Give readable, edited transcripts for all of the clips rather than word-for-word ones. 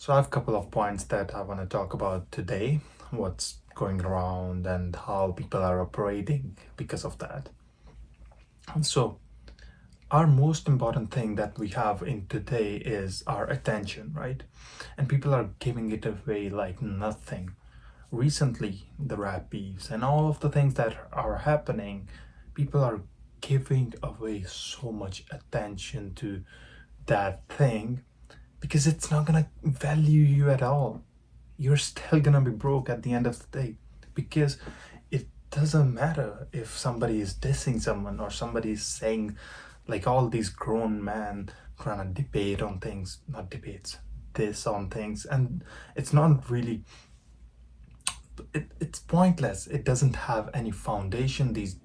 So I have a couple of points that I want to talk about today, what's going around and how people are operating because of that. And so our most important thing that we have in today is our attention, right? And people are giving it away like nothing. Recently, the rap beefs and all of the things that are happening, people are giving away so much attention to that thing because it's not gonna value you at all. You're still gonna be broke at the end of the day because it doesn't matter if somebody is dissing someone or somebody is saying, like, all these grown men trying to debate on things, not debates, this on things, and it's not really, it's pointless. It doesn't have any foundation. These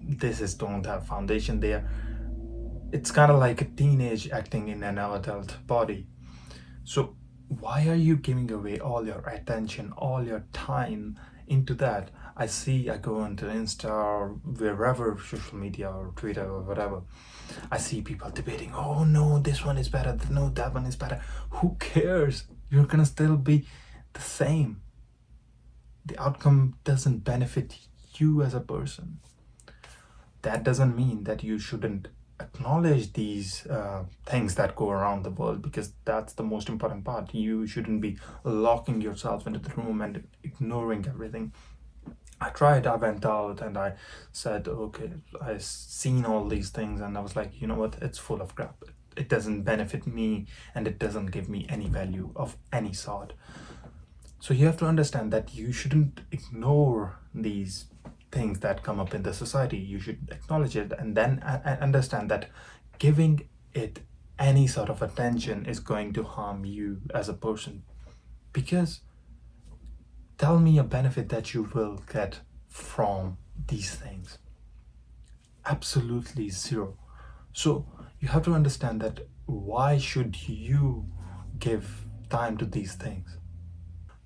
this is don't have foundation there. It's kind of like a teenage acting in an adult body. So why are you giving away all your attention, all your time into that? I go into Insta or wherever, social media or Twitter or whatever. I see people debating, oh no, this one is better, no, that one is better. Who cares? You're gonna still be the same. The outcome doesn't benefit you as a person. That doesn't mean that you shouldn't acknowledge these things that go around the world, because that's the most important part. You shouldn't be locking yourself into the room and ignoring everything. I went out and I said, okay, I seen all these things and I was like, you know what, it's full of crap. It doesn't benefit me and it doesn't give me any value of any sort. So you have to understand that you shouldn't ignore these things that come up in the society. You should acknowledge it and then understand that giving it any sort of attention is going to harm you as a person. Because tell me a benefit that you will get from these things. Absolutely zero. So you have to understand that why should you give time to these things?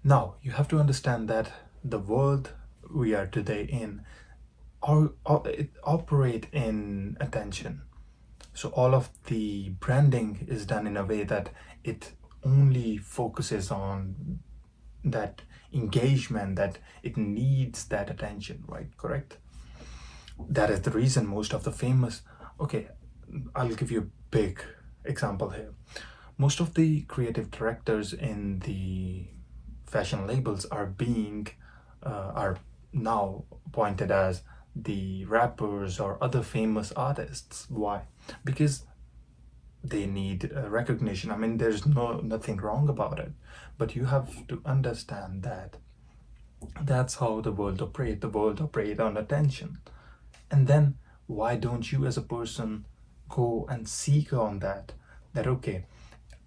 Now, you have to understand that the world we are today in, it operate in attention. So all of the branding is done in a way that it only focuses on that engagement, that it needs that attention, right? Correct? That is the reason most of the famous, okay, I'll give you a big example here. Most of the creative directors in the fashion labels are now pointed as the rappers or other famous artists. Why? Because they need recognition. I mean, there's nothing wrong about it, but you have to understand that that's how the world operates. The world operates on attention. And then why don't you as a person go and seek on that? That okay,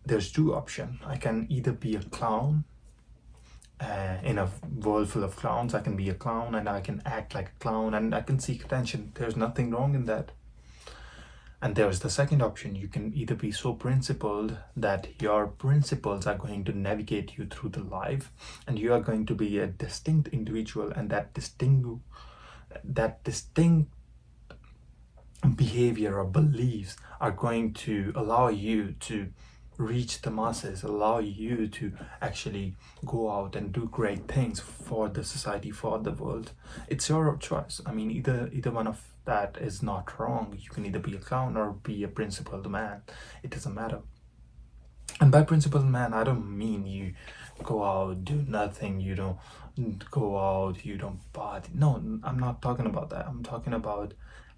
there's two options. I can either be a clown in a world full of clowns. I can be a clown and I can act like a clown and I can seek attention. There's nothing wrong in that. And there's the second option. You can either be so principled that your principles are going to navigate you through the life and you are going to be a distinct individual, and that distinct behavior or beliefs are going to allow you to reach the masses, allow you to actually go out and do great things for the society, for the world. It's your choice. I mean, either one of that is not wrong. You can either be a clown or be a principled man. It doesn't matter. And by principled man, I don't mean you go out, do nothing, you don't go out, you don't party. No, I'm not talking about that. I'm talking about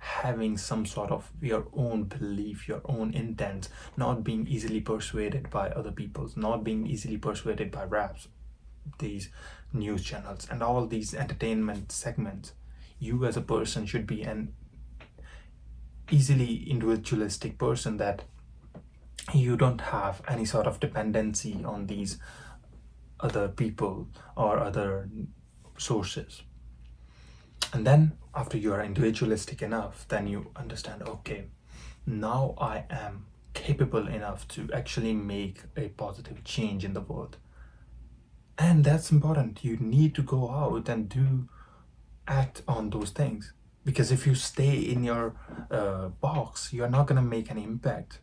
having some sort of your own belief, your own intent, not being easily persuaded by other people's, not being easily persuaded by raps, these news channels, and all these entertainment segments. You as a person should be an easily individualistic person, that you don't have any sort of dependency on these other people or other sources. And then after you are individualistic enough, then you understand, okay, now I am capable enough to actually make a positive change in the world. And that's important. You need to go out and act on those things, because if you stay in your box, you're not going to make any impact.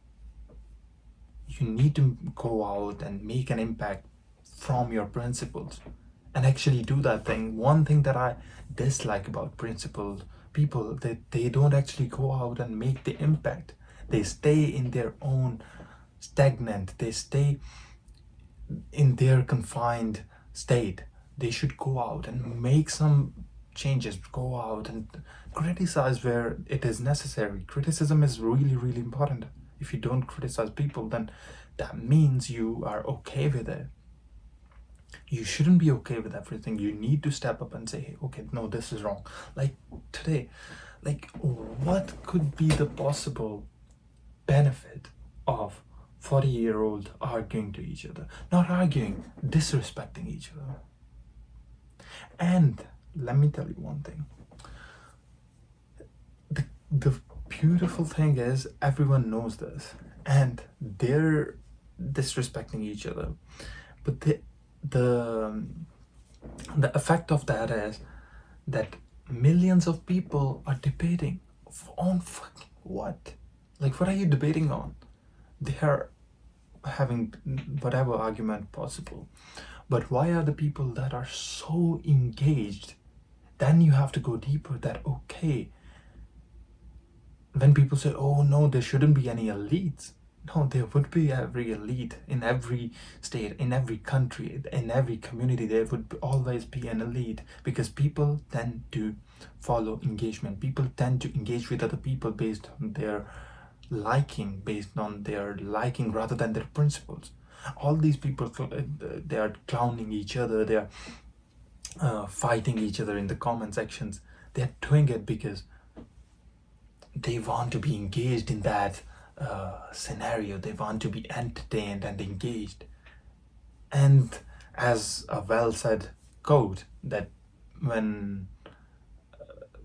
You need to go out and make an impact from your principles and actually do that thing. One thing that I dislike about principled people, that they don't actually go out and make the impact. They stay in their own stagnant, they stay in their confined state. They should go out and make some changes, go out and criticize where it is necessary. Criticism is really, really important. If you don't criticize people, then that means you are okay with it. You shouldn't be okay with everything. You need to step up and say, hey, okay, no, this is wrong. Like today, like what could be the possible benefit of 40-year-old arguing to each other? Not arguing, disrespecting each other. And let me tell you one thing. The beautiful thing is everyone knows this and they're disrespecting each other. But the the effect of that is that millions of people are debating on fucking what? Like, what are you debating on? They are having whatever argument possible. But why are the people that are so engaged? Then you have to go deeper that, okay, when people say, oh no, there shouldn't be any elites. No, there would be every elite in every state, in every country, in every community. There would always be an elite because people tend to follow engagement. People tend to engage with other people based on their liking, rather than their principles. All these people, they are clowning each other. They are fighting each other in the comment sections. They are doing it because they want to be engaged in that scenario. They want to be entertained and engaged. And as a well said quote, that when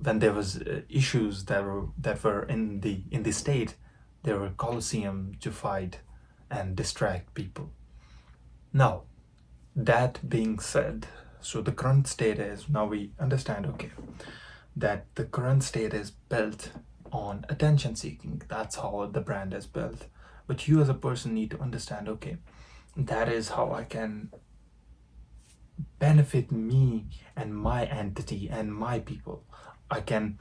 there was issues that were in the state, there were coliseum to fight and distract people. Now, that being said, so the current state is, now we understand, okay, that the current state is built on attention seeking. That's how the brand is built. But you as a person need to understand, okay, that is how I can benefit me and my entity and my people. I can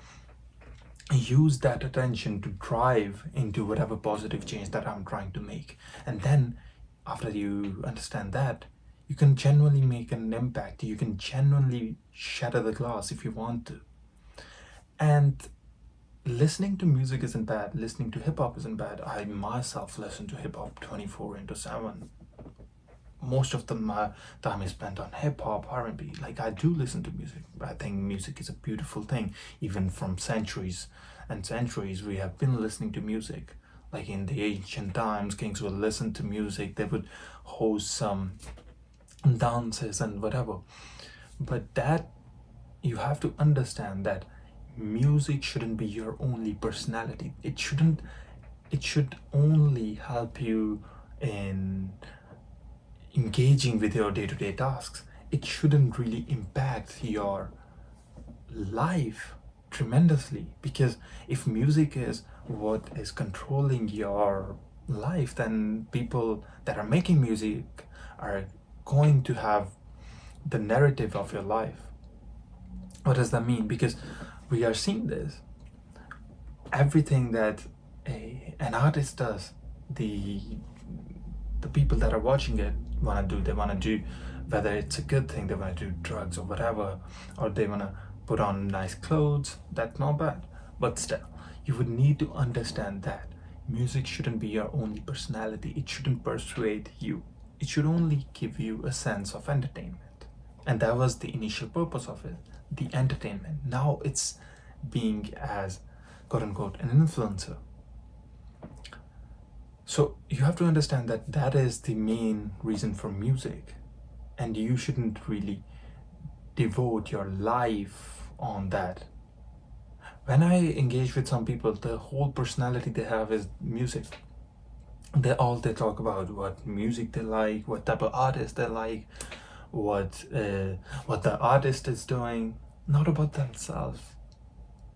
use that attention to drive into whatever positive change that I'm trying to make. And then after you understand that, you can genuinely make an impact. You can genuinely shatter the glass if you want to. And listening to music isn't bad. Listening to hip hop isn't bad. I myself listen to hip hop 24/7. Most of my time is spent on hip hop, R&B. Like, I do listen to music. I think music is a beautiful thing. Even from centuries and centuries, we have been listening to music. Like in the ancient times, kings would listen to music. They would host some dances and whatever. But that, you have to understand that music shouldn't be your only personality. It should only help you in engaging with your day-to-day tasks. It shouldn't really impact your life tremendously, because if music is what is controlling your life, then people that are making music are going to have the narrative of your life. What does that mean? Because we are seeing this. Everything that an artist does, the people that are watching it they want to do, whether it's a good thing, they want to do drugs or whatever, or they want to put on nice clothes. That's not bad, but still, you would need to understand that music shouldn't be your only personality. It shouldn't persuade you. It should only give you a sense of entertainment, and that was the initial purpose of it, the entertainment. Now it's being as quote unquote an influencer. So you have to understand that that is the main reason for music, and you shouldn't really devote your life on that. When I engage with some people, the whole personality they have is music. They talk about what music they like, what type of artist they like, what the artist is doing, not about themselves.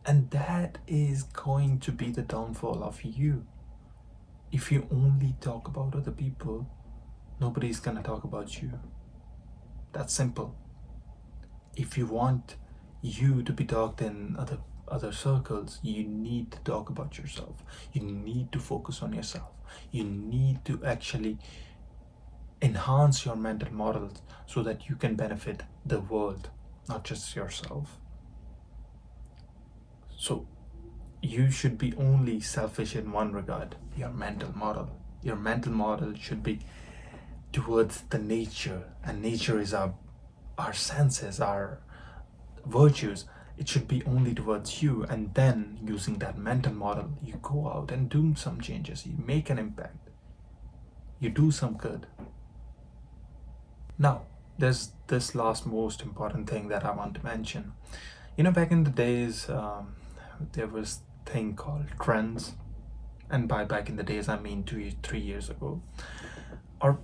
And that is going to be the downfall of you. If you only talk about other people, nobody's gonna talk about you. That's simple. If you want you to be talked in other circles, you need to talk about yourself. You need to focus on yourself. You need to actually enhance your mental models so that you can benefit the world, not just yourself. So you should be only selfish in one regard, your mental model. Your mental model should be towards the nature, and nature is our senses, our virtues. It should be only towards you, and then using that mental model, you go out and do some changes, you make an impact, you do some good. Now, there's this last most important thing that I want to mention. Back in the days, there was thing called trends, and by back in the days, I mean 3 years ago, or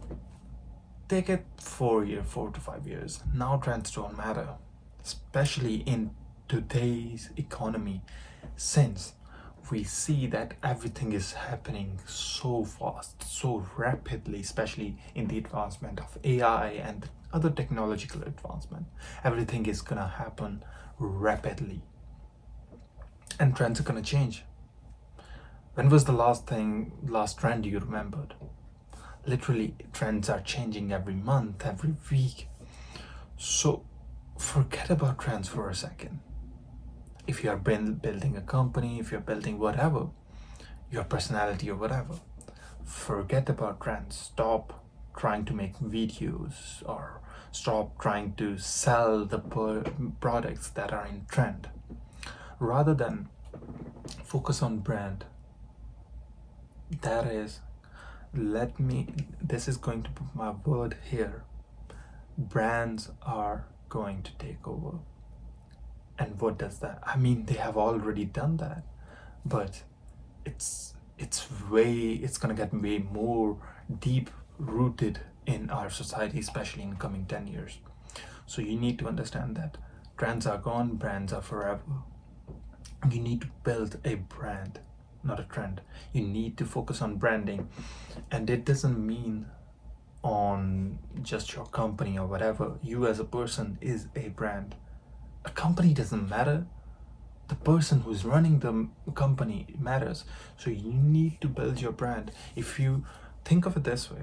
take it 4 to 5 years. Now trends don't matter, especially in today's economy, since we see that everything is happening so fast, so rapidly, especially in the advancement of AI and other technological advancement. Everything is gonna happen rapidly, and trends are gonna change. When was the last trend you remembered? Literally, trends are changing every month, every week. So forget about trends for a second. If you are building a company, if you're building whatever, your personality or whatever, forget about trends. Stop trying to make videos, or stop trying to sell the products that are in trend. Rather than focus on brand. That is, this is going to put my word here. Brands are going to take over. And what does that? I mean, they have already done that, but it's gonna get way more deep rooted in our society, especially in coming 10 years. So you need to understand that trends are gone, brands are forever. You need to build a brand, not a trend. You need to focus on branding, and it doesn't mean on just your company or whatever. You as a person is a brand. A company doesn't matter. The person who's running the company matters. So you need to build your brand. If you think of it this way,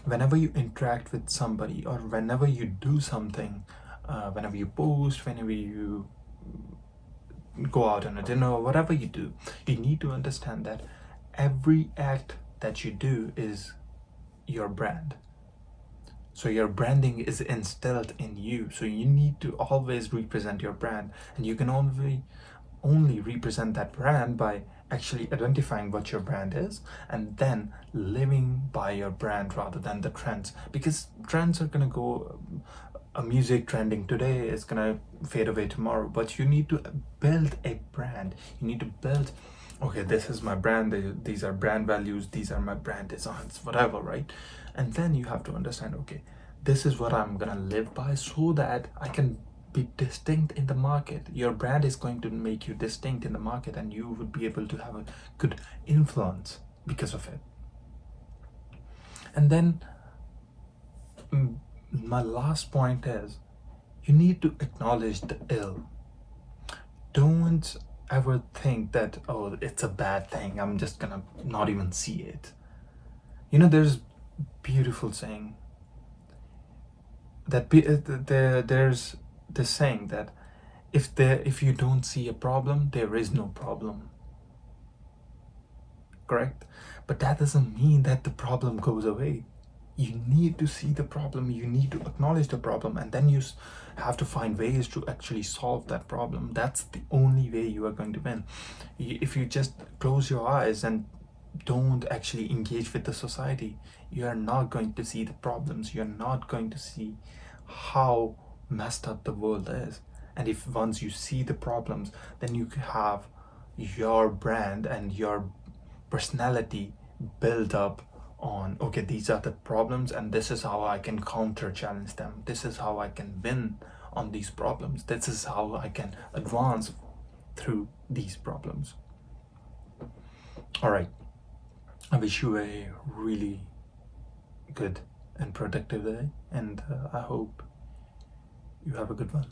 whenever you interact with somebody, or whenever you do something, whenever you post, whenever you go out on a dinner, or whatever you do, you need to understand that every act that you do is your brand. So your branding is instilled in you. So you need to always represent your brand, and you can only represent that brand by actually identifying what your brand is, and then living by your brand rather than the trends. Because trends are gonna go. A music trending today is gonna fade away tomorrow, but you need to build a brand. You need to build, okay, this is my brand, these are brand values, these are my brand designs, whatever, right? And then you have to understand, okay, this is what I'm gonna live by, so that I can be distinct in the market. Your brand is going to make you distinct in the market, and you would be able to have a good influence because of it. And then my last point is, you need to acknowledge the ill. Don't ever think that, oh, it's a bad thing, I'm just gonna not even see it. There's beautiful saying that there's this saying that if you don't see a problem, there is no problem. Correct? But that doesn't mean that the problem goes away. You need to see the problem, you need to acknowledge the problem, and then you have to find ways to actually solve that problem. That's the only way you are going to win. If you just close your eyes and don't actually engage with the society, you are not going to see the problems, you're not going to see how messed up the world is. And if once you see the problems, then you have your brand and your personality build up on, okay, these are the problems, and this is how I can counter challenge them, this is how I can win on these problems, this is how I can advance through these problems. All right, I wish you a really good and productive day, and I hope you have a good one.